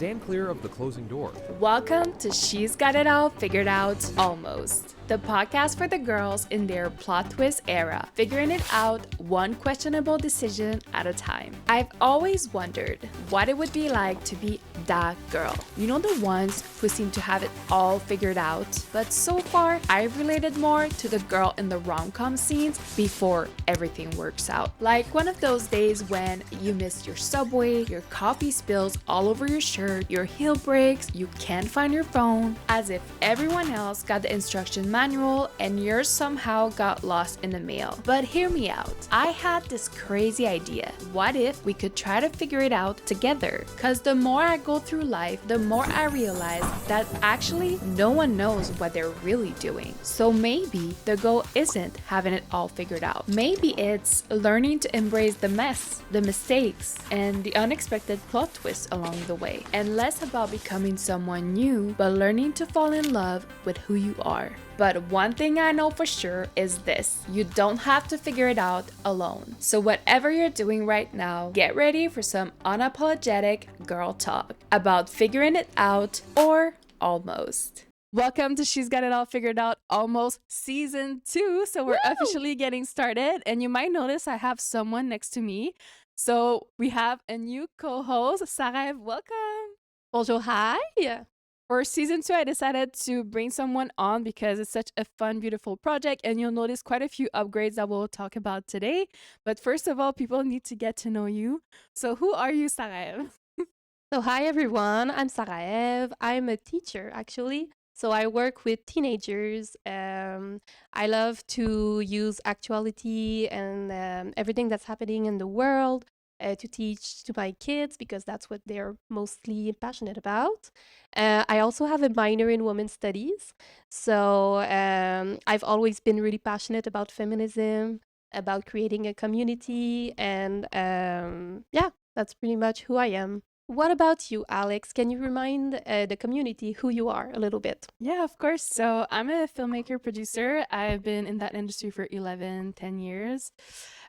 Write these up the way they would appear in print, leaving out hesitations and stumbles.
Stand clear of the closing door. Welcome to She's Got It All Figured Out Almost, the podcast for the girls in their plot twist era, figuring it out one questionable decision at a time. I've always wondered what it would be like to be that girl. You know, the ones who seem to have it all figured out, but so far I've related more to the girl in the rom-com scenes before everything works out. Like one of those days when you missed your subway, your coffee spills all over your shirt, your heel breaks, you can't find your phone, as if everyone else got the instruction manual and yours somehow got lost in the mail. But hear me out. I had this crazy idea. What if we could try to figure it out together? Cause the more I go through life, the more I realize that actually no one knows what they're really doing. So maybe the goal isn't having it all figured out. Maybe it's learning to embrace the mess, the mistakes, and the unexpected plot twists along the way. And less about becoming someone new, but learning to fall in love with who you are. But one thing I know for sure is this: you don't have to figure it out alone. So whatever you're doing right now, get ready for some unapologetic girl talk about figuring it out, or almost. Welcome to She's Got It All Figured Out Almost Season 2. So we're officially getting started, and you might notice I have someone next to me. So we have a new co-host, Sarah. Welcome. Bonjour, hi. For season 2, I decided to bring someone on because it's such a fun, beautiful project, and you'll notice quite a few upgrades that we'll talk about today. But first of all, people need to get to know you. So who are you, Sarah? So, hi everyone. I'm Saraev. I'm a teacher actually. So, I work with teenagers. I love to use actuality and everything that's happening in the world to teach to my kids because that's what they're mostly passionate about. I also have a minor in women's studies. So, I've always been really passionate about feminism, about creating a community, and yeah, that's pretty much who I am. What about you, Alex? Can you remind the community who you are a little bit? Yeah, of course. So I'm a filmmaker producer. I've been in that industry for 10 years.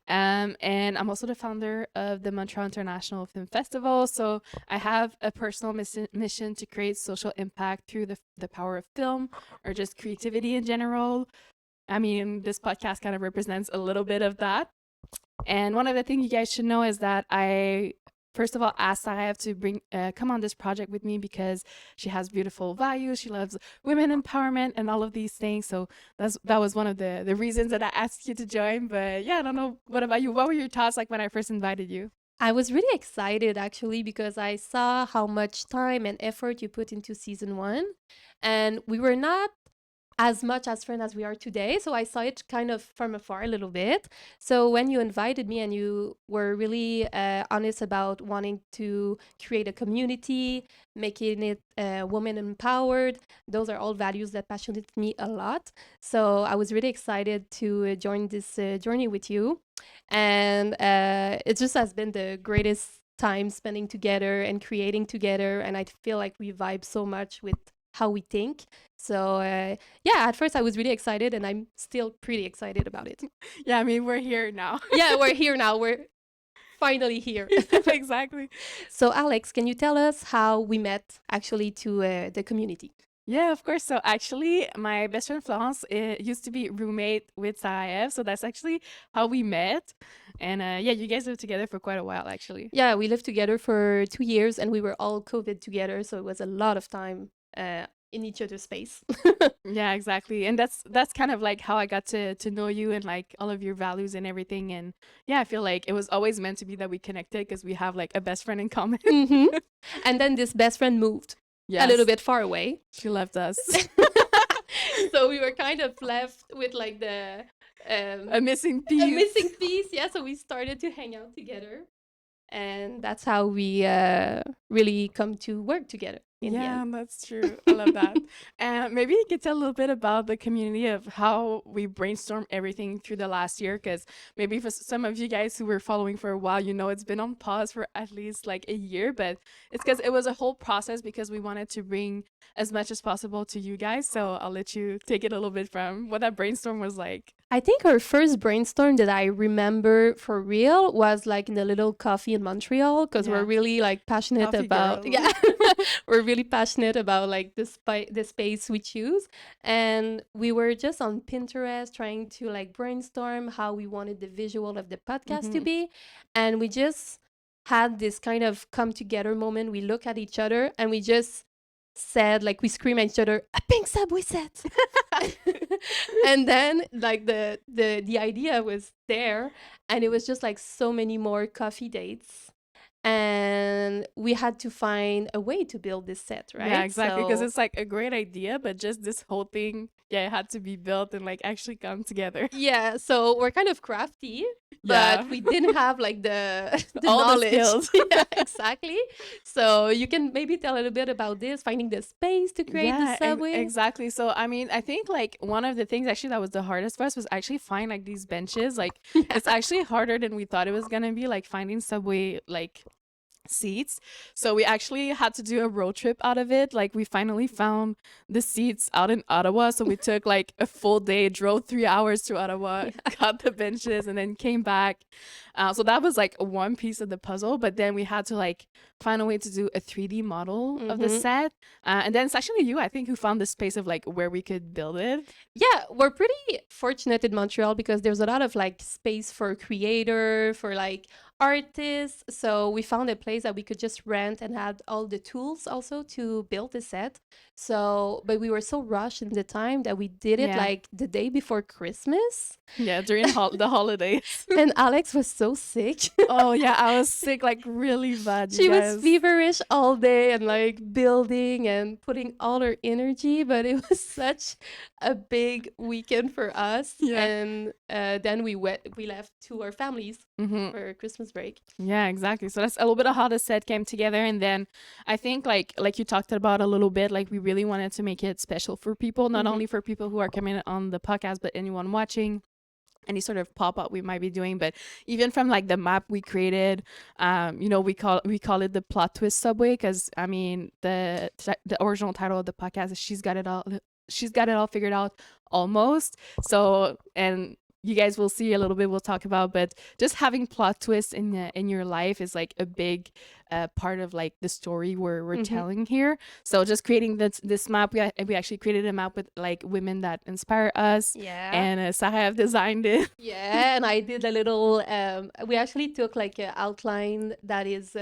And I'm also the founder of the Montreal International Film Festival. So I have a personal mission to create social impact through the power of film, or just creativity in general. I mean, this podcast kind of represents a little bit of that. And one of the things you guys should know is that I, first of all, asked Sarah to come on this project with me because she has beautiful values. She loves women empowerment and all of these things. So that was one of the reasons that I asked you to join. But yeah, I don't know. What about you? What were your thoughts like when I first invited you? I was really excited actually because I saw how much time and effort you put into season one. And we were not as much as friends as we are today. So I saw it kind of from afar a little bit. So when you invited me and you were really honest about wanting to create a community, making it woman empowered, those are all values that passionate me a lot. So I was really excited to join this journey with you. And it just has been the greatest time spending together and creating together. And I feel like we vibe so much with how we think. So yeah, at first I was really excited and I'm still pretty excited about it. Yeah, I mean, we're here now. Yeah, we're here now. We're finally here. Exactly. So Alex, can you tell us how we met actually to the community? Yeah, of course. So actually, my best friend Florence used to be roommate with Sarah. So that's actually how we met. And yeah, you guys lived together for quite a while, actually. Yeah, we lived together for 2 years and we were all COVID together. So it was a lot of time in each other's space. Yeah, exactly. And that's kind of like how I got to know you and like all of your values and everything. And yeah, I feel like it was always meant to be that we connected because we have like a best friend in common. Mm-hmm. And then this best friend moved a little bit far away. She left us. So we were kind of left with like the a missing piece. A missing piece, yeah. So we started to hang out together, and that's how we really come to work together. Yeah, that's true. I love that. And maybe you could tell a little bit about the community of how we brainstorm everything through the last year, because maybe for some of you guys who were following for a while, you know it's been on pause for at least like a year, but it's because it was a whole process because we wanted to bring as much as possible to you guys. So I'll let you take it a little bit from what that brainstorm was like. I think our first brainstorm that I remember for real was like in the little coffee in Montreal because we're Yeah. really like passionate Coffee about girl. yeah we're really passionate about like the space we choose, and we were just on Pinterest trying to like brainstorm how we wanted the visual of the podcast to Hmm. be, and we just had this kind of come together moment. We look at each other and we just said like we scream at each other a pink subway set. And then like the idea was there, and it was just like so many more coffee dates, and we had to find a way to build this set, Yeah, right? exactly. Because So it's like a great idea, but just this whole thing, yeah, it had to be built and like actually come together. yeah, so we're kind of crafty, but Yeah. we didn't have like the the All the knowledge. skills. Yeah, exactly. So you can maybe tell a little bit about this, finding the space to create the Yeah, subway. exactly. So, I mean, I think like one of the things actually that was the hardest for us was actually find like these benches. Like, Yeah. it's actually harder than we thought it was gonna be, like finding subway like seats. So we actually had to do a road trip out of it. Like we finally found the seats out in Ottawa. So we took like a full day, drove 3 hours to Ottawa, got the benches, and then came back. So that was like one piece of the puzzle. But then we had to like find a way to do a 3D model of the Mhm. set. And then it's actually you, I think, who found the space of like where we could build it. Yeah, we're pretty fortunate in Montreal because there's a lot of like space for creator, for like artists. So we found a place that we could just rent and had all the tools also to build the set. So, but we were so rushed in the time that we did it Yeah. like the day before Christmas. Yeah, during the holidays. And Alex was so sick. Oh yeah, I was sick like really bad, you She was guys. feverish all day and like building and putting all her energy, but it was such a big weekend for us. Yeah. And then we left to our families Mm-hmm. for Christmas break. Yeah, exactly. So that's a little bit of how the set came together, and then I think like you talked about a little bit, like we really wanted to make it special for people, not Mhm. only for people who are coming on the podcast, but anyone watching. Any sort of pop up we might be doing, but even from like the map we created, we call it the plot twist subway because I mean the original title of the podcast is she's got it all figured out almost. So and you guys will see a little bit we'll talk about, but just having plot twists in your life is like a big part of like the story we're Mhm. telling here. So just creating this map, we actually created a map with like women that inspire us, Yeah. and Sahab designed it. Yeah, and I did a little. We actually took like an outline that is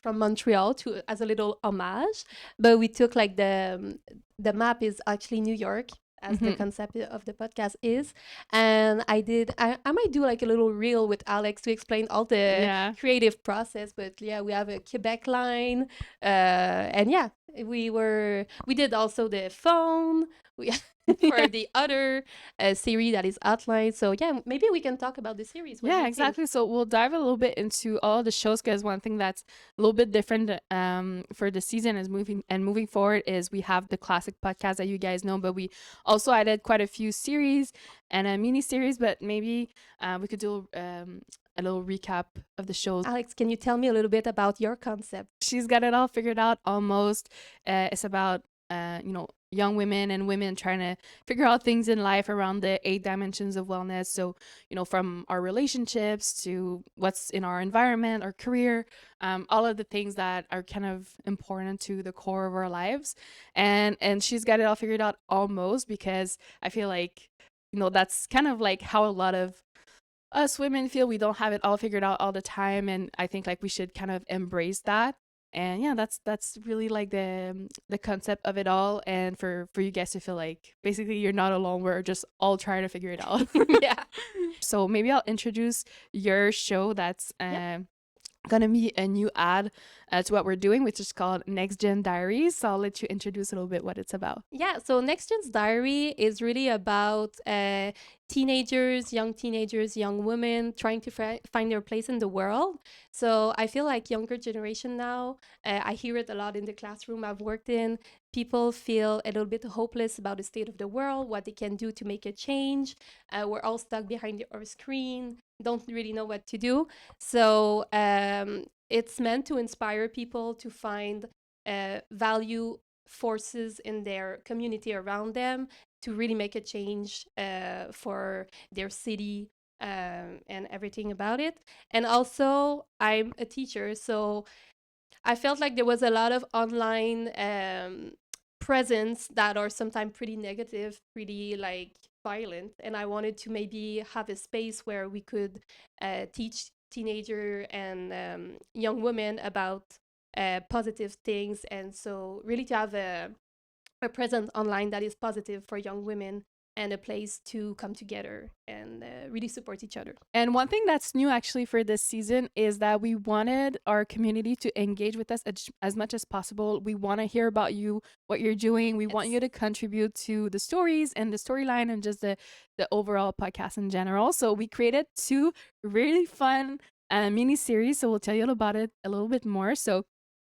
from Montreal to as a little homage, but we took like the map is actually New York, as the Mhm. concept of the podcast is, and I might do like a little reel with Alex to explain all the Yeah. creative process. But yeah, we have a Quebec line, and yeah, we did also the phone. We for the other series that is outlined. So yeah, maybe we can talk about the series. What do Yeah, you think? exactly. So we'll dive a little bit into all the shows because one thing that's a little bit different for the season is moving forward is we have the classic podcast that you guys know, but we also added quite a few series and a mini series. But maybe we could do a little recap of the shows. Alex, can you tell me a little bit about your concept? She's got it all figured out almost. It's about young women and women trying to figure out things in life around the 8 dimensions of wellness. So from our relationships to what's in our environment, our career, all of the things that are kind of important to the core of our lives. And she's got it all figured out almost, because I feel like that's kind of like how a lot of us women feel. We don't have it all figured out all the time, and I think like we should kind of embrace that. And yeah, that's really like the concept of it all, and for you guys to feel like basically you're not alone, we're just all trying to figure it out. Yeah. So maybe I'll introduce your show that's gonna be a new ad to what we're doing, which is called Next Gen Diaries. So I'll let you introduce a little bit what it's about. Yeah, so Next Gen's Diary is really about young teenagers, young women trying to find their place in the world. So I feel like younger generation now, I hear it a lot in the classroom I've worked in. People feel a little bit hopeless about the state of the world, what they can do to make a change. We're all stuck behind our screen, don't really know what to do. So it's meant to inspire people to find value forces in their community around them, to really make a change for their city and everything about it. And also, I'm a teacher, so I felt like there was a lot of online presence that are sometimes pretty negative, pretty like violent, and I wanted to maybe have a space where we could teach teenager and young women about positive things, and so really to have a presence online that is positive for young women and a place to come together and really support each other. And one thing that's new actually for this season is that we wanted our community to engage with us as much as possible. We want to hear about you, what you're doing. We want Yes. you to contribute to the stories and the storyline and just the overall podcast in general. So we created 2 really fun mini series. So we'll tell you about it a little bit more. So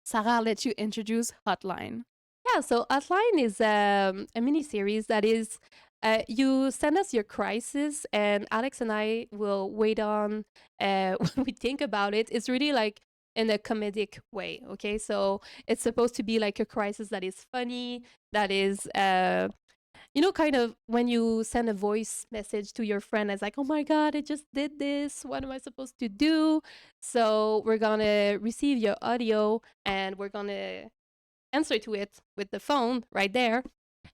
Sarah, I'll let you introduce Hotline. Yeah, so Outline is a mini series that is you send us your crisis, and Alex and I will wait on when we think about it. It's really like in a comedic way, okay? So it's supposed to be like a crisis that is funny, that is, kind of when you send a voice message to your friend, it's like, oh my God, I just did this. What am I supposed to do? So we're gonna receive your audio and we're gonna answer to it with the phone right there,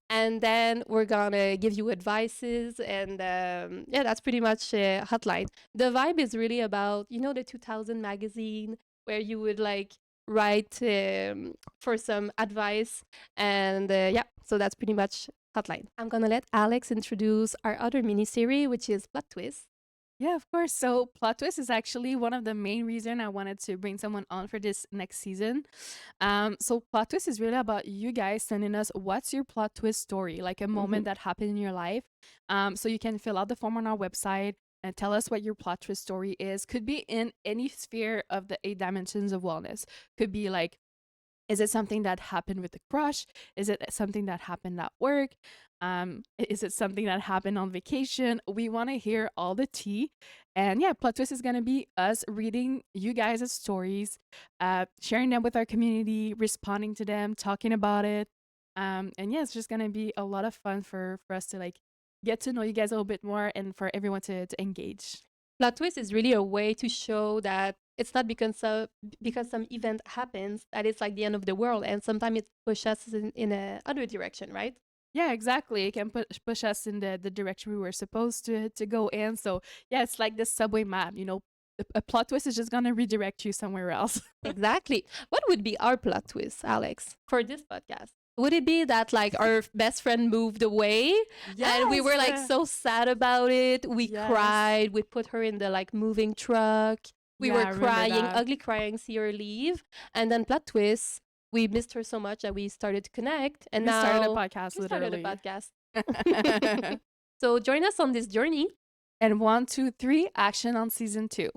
and then we're gonna give you advices, and yeah, that's pretty much Hotline. The vibe is really about the 2000 magazine where you would like write for some advice, and yeah, so that's pretty much Hotline. I'm gonna let Alex introduce our other mini series, which is Plot Twist. Yeah, of course. So plot twist is actually one of the main reason I wanted to bring someone on for this next season. So plot twist is really about you guys sending us what's your plot twist story, like a moment that happened in your life. So you can fill out the form on our website and tell us what your plot twist story is. Could be in any sphere of the 8 dimensions of wellness. Could be like, is it something that happened with a crush? Is it something that happened at work? Is it something that happened on vacation? We want to hear all the tea. And yeah, Plot Twist is going to be us reading you guys' stories, sharing them with our community, responding to them, talking about it. And yeah, it's just going to be a lot of fun for us to like get to know you guys a little bit more and for everyone to engage. Plot twist is really a way to show that it's not because some event happens that it's like the end of the world, and sometimes it pushes us in a other direction, right? Yeah, exactly. It can push us in the direction we were supposed to go in. So yeah, it's like this subway map. A plot twist is just gonna redirect you somewhere else. Exactly. What would be our plot twist, Alex, for this podcast? Would it be that like our best friend moved away and we were like so sad about it? We cried. We put her in the like moving truck. We Yeah, I were remember crying, that. ugly crying, see her leave. And then plot twist, we missed her so much that we started to connect. And We now started a podcast, we started a literally. podcast. So join us on this journey. And 1, 2, 3, action on season 2.